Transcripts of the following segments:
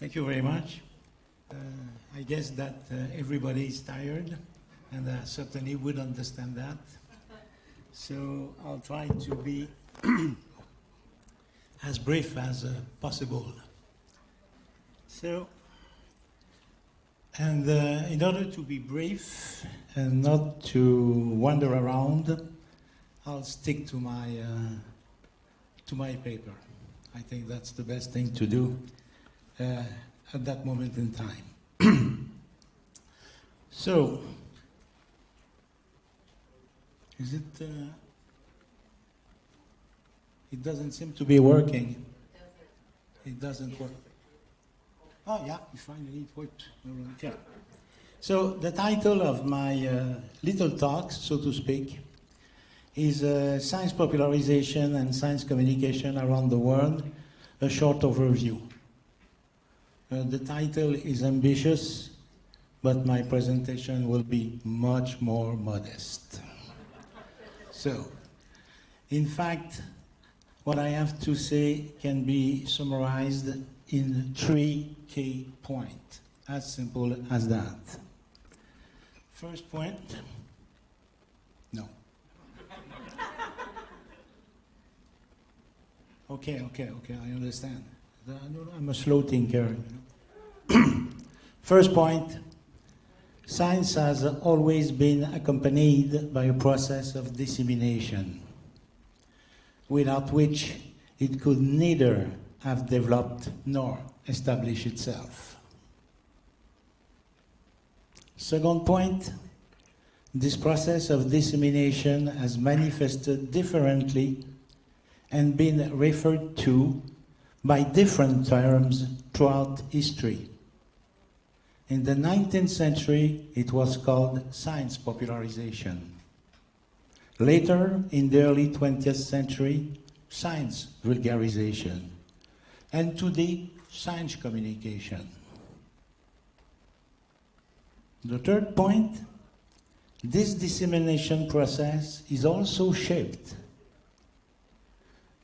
Thank you very much. I guess that everybody is tired, and I certainly would understand that. So I'll try to be as brief as possible. So, and in order to be brief and not to wander around, I'll stick to my paper. I think that's the best thing to do at that moment in time. So, is it? It doesn't seem to be working. It doesn't work. Oh yeah, finally it worked. Yeah. So the title of my little talk, so to speak, is Science Popularization and Science Communication Around the World, a short overview. The title is ambitious, but my presentation will be much more modest. So, in fact, what I have to say can be summarized in 3 key points, as simple as that. First point, no. Okay, I understand. I'm a slow thinker. First point, science has always been accompanied by a process of dissemination, without which it could neither have developed nor established itself. Second point, this process of dissemination has manifested differently and been referred to by different terms throughout history. In the 19th century, it was called science popularization. Later, in the early 20th century, science vulgarization. And today, science communication. The third point, this dissemination process is also shaped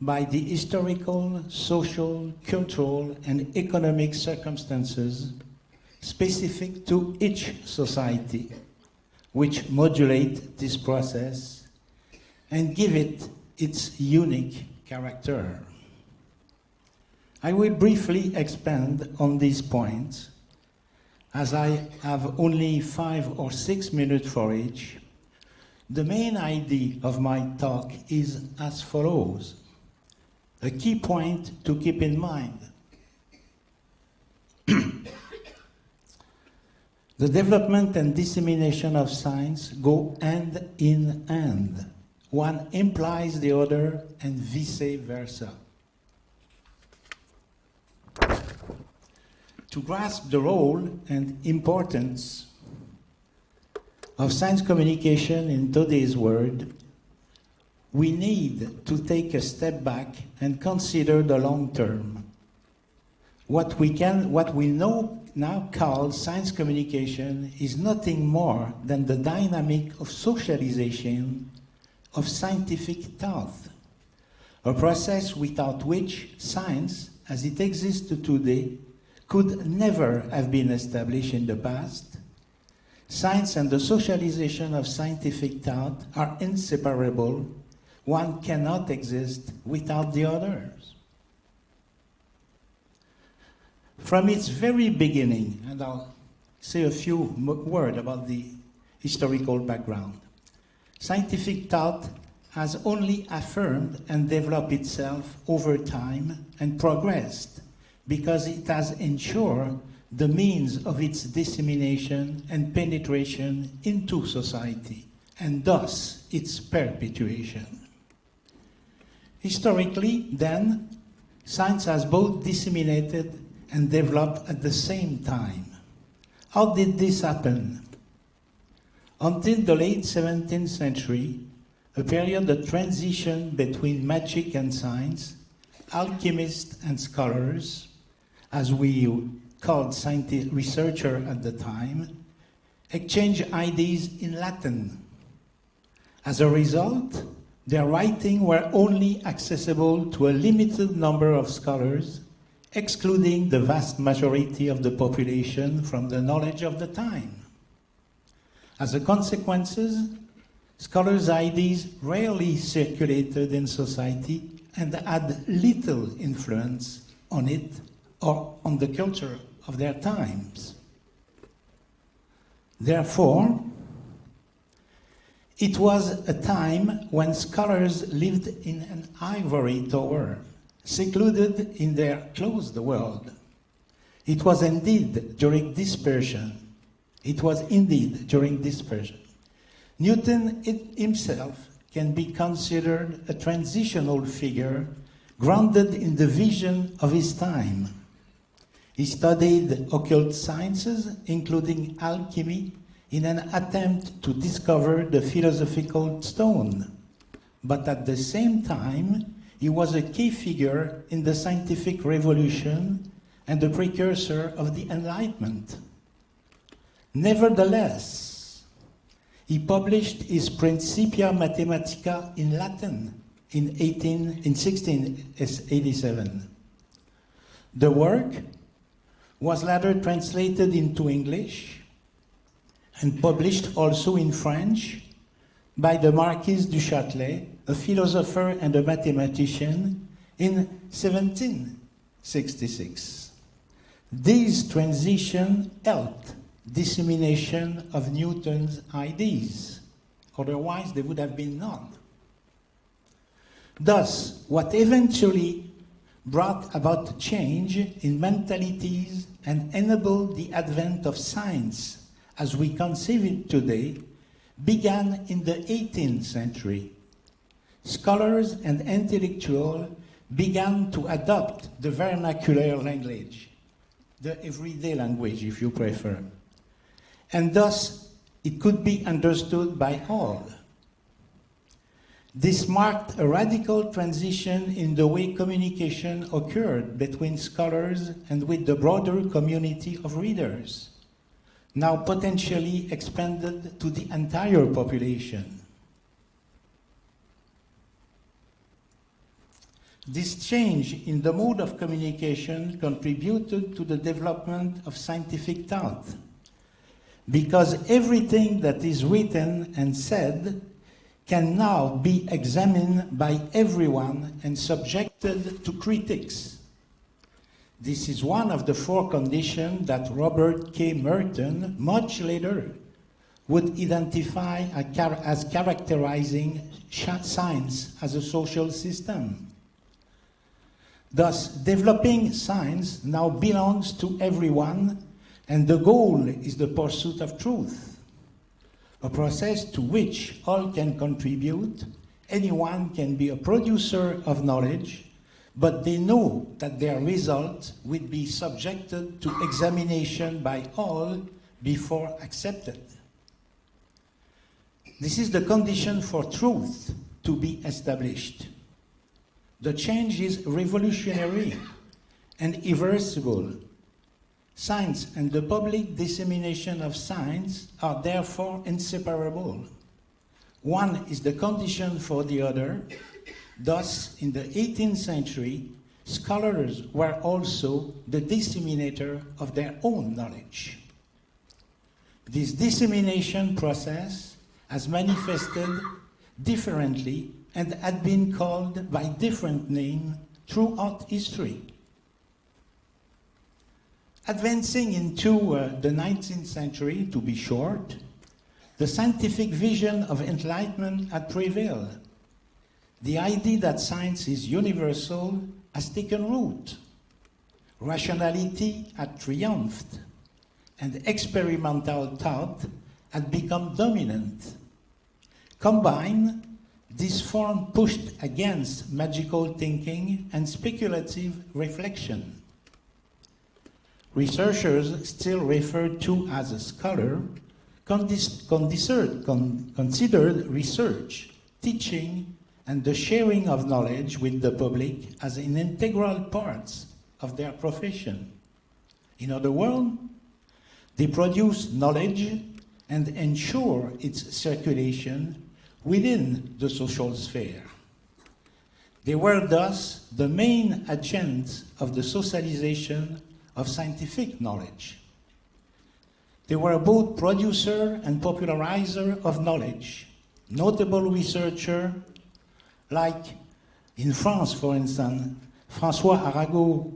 by the historical, social, cultural, and economic circumstances specific to each society, which modulate this process and give it its unique character. I will briefly expand on these points, as I have only 5 or 6 minutes for each. The main idea of my talk is as follows. A key point to keep in mind. The development and dissemination of science go hand in hand. One implies the other and vice versa. To grasp the role and importance of science communication in today's world, we need to take a step back and consider the long term. What we now call science communication is nothing more than the dynamic of socialization of scientific thought, a process without which science, as it exists today, could never have been established in the past. Science and the socialization of scientific thought are inseparable. One cannot exist without the others. From its very beginning, and I'll say a few words about the historical background, scientific thought has only affirmed and developed itself over time and progressed because it has ensured the means of its dissemination and penetration into society, and thus its perpetuation. Historically, then, science has both disseminated and developed at the same time. How did this happen? Until the late 17th century, a period of transition between magic and science, alchemists and scholars, as we called scientific researchers at the time, exchanged ideas in Latin. As a result, their writings were only accessible to a limited number of scholars, excluding the vast majority of the population from the knowledge of the time. As a consequence, scholars' ideas rarely circulated in society and had little influence on it or on the culture of their times. Therefore, it was a time when scholars lived in an ivory tower, secluded in their closed world. It was indeed during dispersion. Newton himself can be considered a transitional figure grounded in the vision of his time. He studied occult sciences, including alchemy, in an attempt to discover the philosophical stone. But at the same time, he was a key figure in the scientific revolution and the precursor of the Enlightenment. Nevertheless, he published his Principia Mathematica in Latin in 1687. The work was later translated into English and published also in French by the Marquis du Châtelet, a philosopher and a mathematician, in 1766. This transition helped dissemination of Newton's ideas. Otherwise, there would have been none. Thus, what eventually brought about change in mentalities and enabled the advent of science as we conceive it today began in the 18th century. Scholars and intellectuals began to adopt the vernacular language, the everyday language, if you prefer, and thus it could be understood by all. This marked a radical transition in the way communication occurred between scholars and with the broader community of readers, now potentially expanded to the entire population. This change in the mode of communication contributed to the development of scientific thought, because everything that is written and said can now be examined by everyone and subjected to critics. This is one of the four conditions that Robert K. Merton, much later, would identify as characterizing science as a social system. Thus, developing science now belongs to everyone, and the goal is the pursuit of truth, a process to which all can contribute. Anyone can be a producer of knowledge, but they know that their results will be subjected to examination by all before accepted. This is the condition for truth to be established. The change is revolutionary and irreversible. Science and the public dissemination of science are therefore inseparable. One is the condition for the other. Thus, in the 18th century, scholars were also the disseminator of their own knowledge. This dissemination process has manifested differently and had been called by different names throughout history. Advancing into the 19th century, to be short, the scientific vision of enlightenment had prevailed. The idea that science is universal has taken root. Rationality had triumphed, and experimental thought had become dominant. Combined, this form pushed against magical thinking and speculative reflection. Researchers, still referred to as a scholar, considered research, teaching, and the sharing of knowledge with the public as an integral part of their profession. In other words, they produce knowledge and ensure its circulation within the social sphere. They were thus the main agents of the socialization of scientific knowledge. They were both producer and popularizer of knowledge. Notable researchers like in France, for instance, François Arago,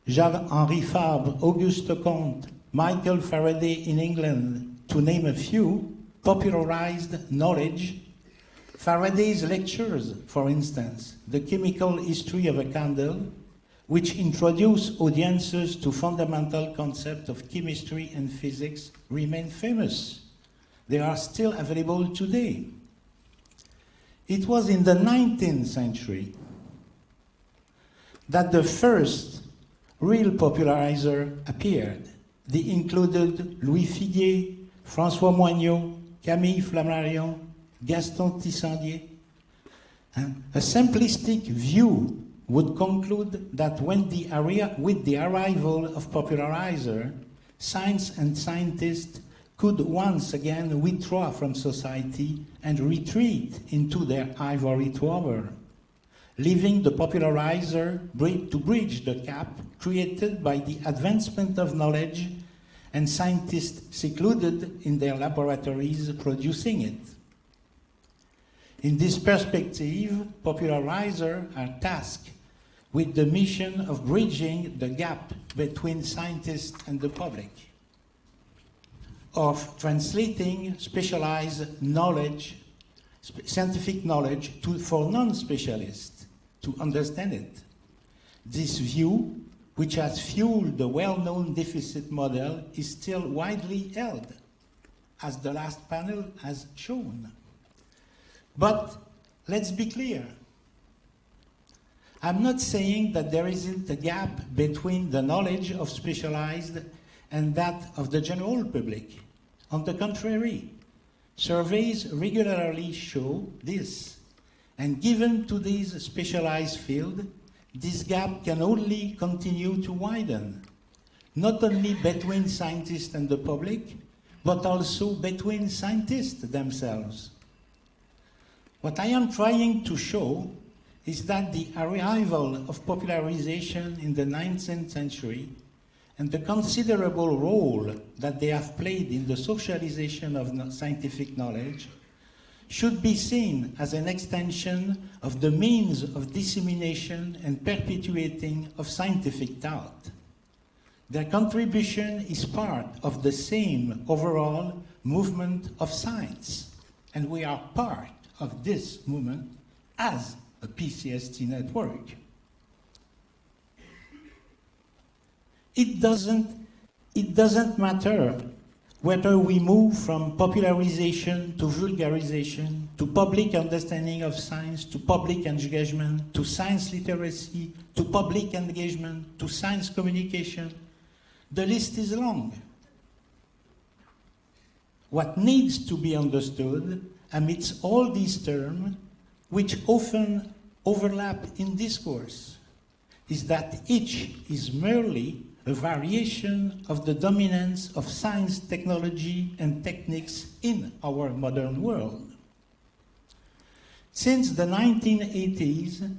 Jacques-Henri Fabre, Auguste Comte, Michael Faraday in England, to name a few, popularized knowledge. Faraday's lectures, for instance, The Chemical History of a Candle, which introduced audiences to fundamental concepts of chemistry and physics, remain famous. They are still available today. It was in the 19th century that the first real popularizer appeared. They included Louis Figuier, François Moignot, Camille Flammarion, Gaston Tissandier. And a simplistic view would conclude that with the arrival of popularizer, science and scientists could once again withdraw from society and retreat into their ivory tower, leaving the popularizer to bridge the gap created by the advancement of knowledge and scientists secluded in their laboratories producing it. In this perspective, popularizers are tasked with the mission of bridging the gap between scientists and the public, of translating specialized knowledge, scientific knowledge for non-specialists to understand it. This view, which has fueled the well-known deficit model, is still widely held, as the last panel has shown. But let's be clear. I'm not saying that there isn't a gap between the knowledge of specialized and that of the general public. On the contrary, surveys regularly show this. And given today's specialized field, this gap can only continue to widen, not only between scientists and the public, but also between scientists themselves. What I am trying to show is that the arrival of popularization in the 19th century and the considerable role that they have played in the socialization of scientific knowledge should be seen as an extension of the means of dissemination and perpetuating of scientific thought. Their contribution is part of the same overall movement of science, and we are part of this movement as a PCST network. It doesn't matter whether we move from popularization to vulgarization, to public understanding of science, to public engagement, to science literacy, to public engagement, to science communication. The list is long. What needs to be understood amidst all these terms, which often overlap in discourse, is that each is merely a variation of the dominance of science, technology, and techniques in our modern world. Since the 1980s,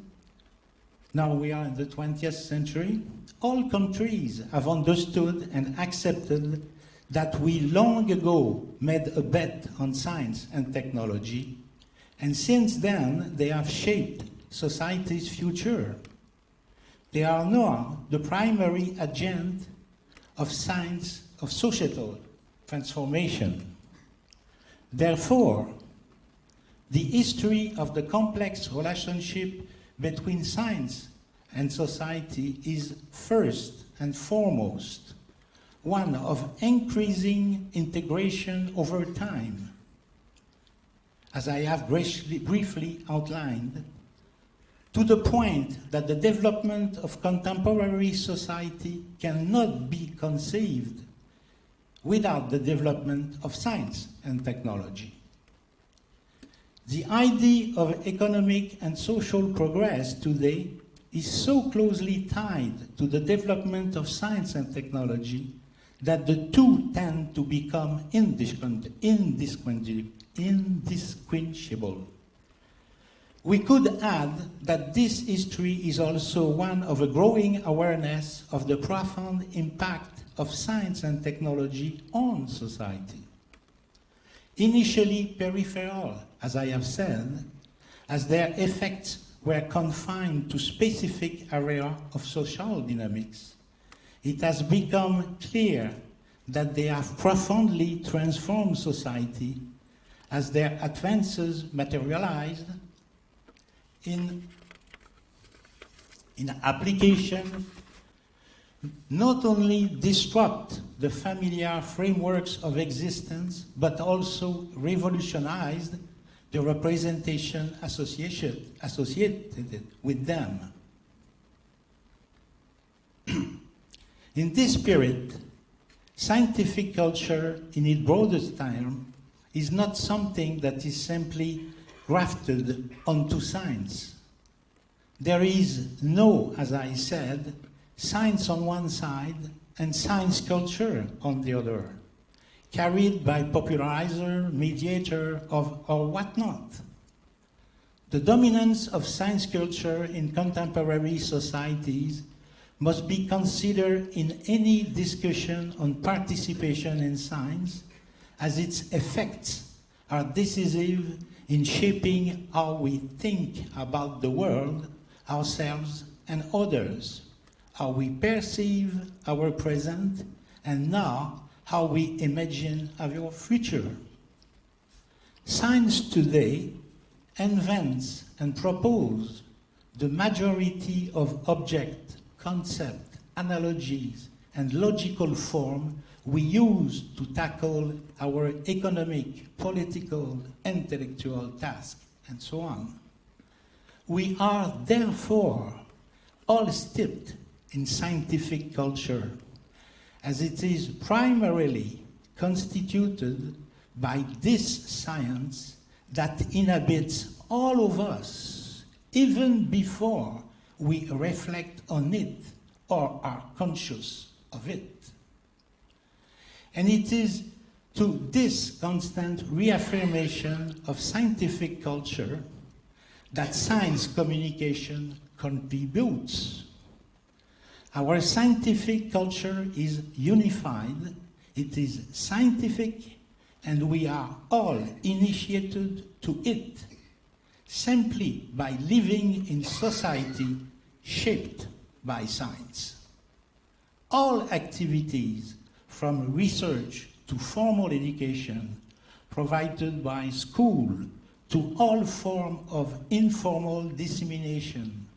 now we are in the 20th century, all countries have understood and accepted that we long ago made a bet on science and technology, and since then they have shaped society's future. They are now the primary agent of science, of societal transformation. Therefore, the history of the complex relationship between science and society is first and foremost one of increasing integration over time. As I have briefly outlined, to the point that the development of contemporary society cannot be conceived without the development of science and technology. The idea of economic and social progress today is so closely tied to the development of science and technology that the two tend to become indistinguishable. We could add that this history is also one of a growing awareness of the profound impact of science and technology on society. Initially peripheral, as I have said, as their effects were confined to specific areas of social dynamics, it has become clear that they have profoundly transformed society as their advances materialized in application not only disrupt the familiar frameworks of existence, but also revolutionized the representation associated with them. In this spirit, scientific culture in its broadest term is not something that is simply grafted onto science. There is no, as I said, science on one side and science culture on the other, carried by popularizer, mediator, or whatnot. The dominance of science culture in contemporary societies must be considered in any discussion on participation in science, as its effects are decisive in shaping how we think about the world, ourselves, and others, how we perceive our present, and now how we imagine our future. Science today invents and proposes the majority of object, concept, analogies, and logical form we use to tackle our economic, political, intellectual tasks, and so on. We are therefore all steeped in scientific culture, as it is primarily constituted by this science that inhabits all of us, even before we reflect on it or are conscious of it. And it is to this constant reaffirmation of scientific culture that science communication contributes. Our scientific culture is unified, it is scientific, and we are all initiated to it simply by living in society shaped by science. All activities, from research to formal education, provided by school, to all forms of informal dissemination,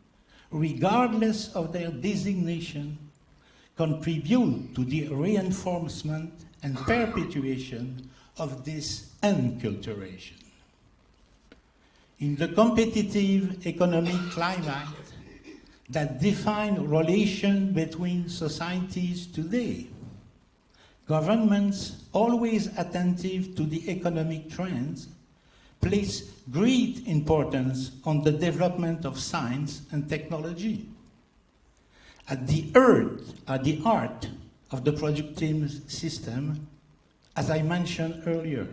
regardless of their designation, contribute to the reinforcement and perpetuation of this enculturation. In the competitive economic climate that defines relations between societies today, governments, always attentive to the economic trends, place great importance on the development of science and technology. At the heart of the productive system, as I mentioned earlier.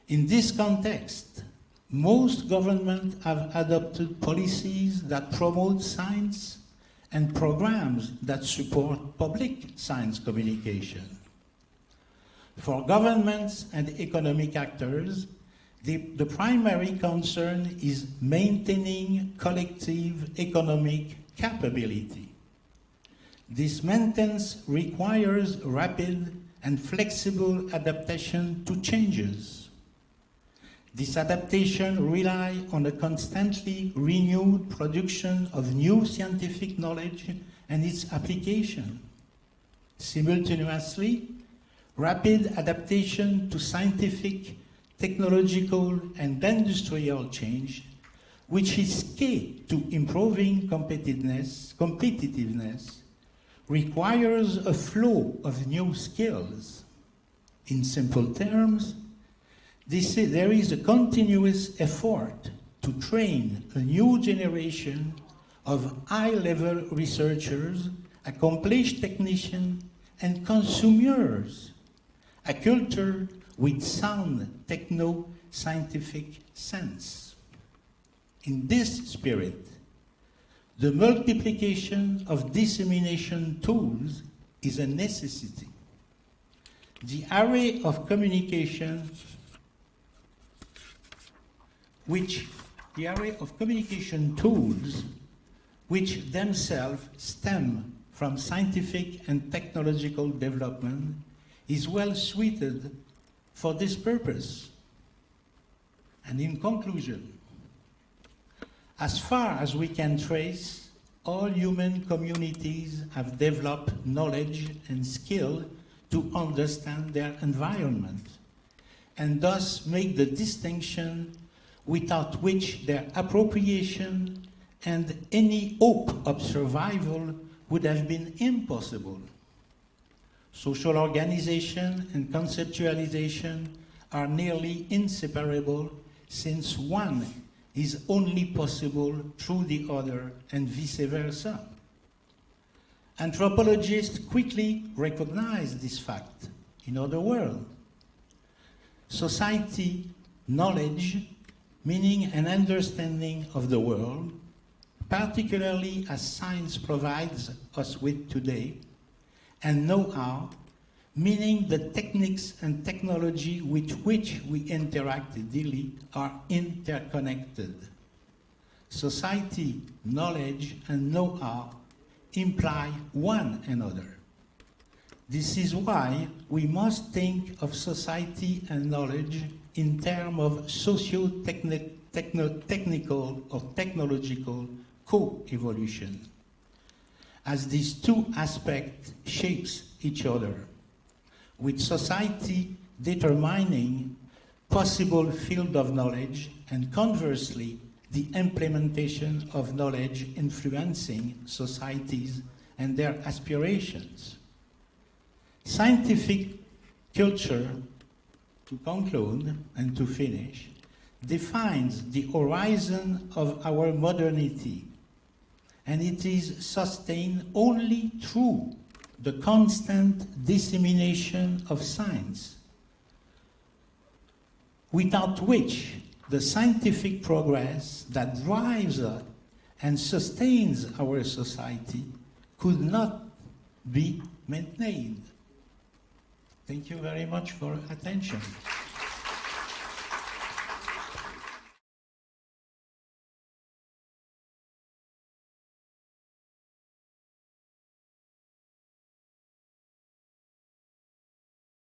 In this context, most governments have adopted policies that promote science and programs that support public science communication. For governments and economic actors, the primary concern is maintaining collective economic capability. This maintenance requires rapid and flexible adaptation to changes. This adaptation relies on a constantly renewed production of new scientific knowledge and its application. Simultaneously, rapid adaptation to scientific, technological, and industrial change, which is key to improving competitiveness, requires a flow of new skills. In simple terms, there is a continuous effort to train a new generation of high-level researchers, accomplished technicians, and consumers, a culture with sound techno-scientific sense. In this spirit, the multiplication of dissemination tools is a necessity. The array of communication tools which themselves stem from scientific and technological development is well suited for this purpose. And in conclusion, as far as we can trace, all human communities have developed knowledge and skill to understand their environment, and thus make the distinction without which their appropriation and any hope of survival would have been impossible. Social organization and conceptualization are nearly inseparable, since one is only possible through the other and vice versa. Anthropologists quickly recognize this fact. In other words, society, knowledge, meaning and understanding of the world, particularly as science provides us with today, and know-how, meaning the techniques and technology with which we interact daily, are interconnected. Society, knowledge, and know-how imply one another. This is why we must think of society and knowledge in terms of socio-technical or technological co-evolution, as these two aspects shape each other, with society determining possible field of knowledge and conversely the implementation of knowledge influencing societies and their aspirations. Scientific culture, to conclude and to finish, defines the horizon of our modernity, and it is sustained only through the constant dissemination of science, without which the scientific progress that drives us and sustains our society could not be maintained. Thank you very much for attention.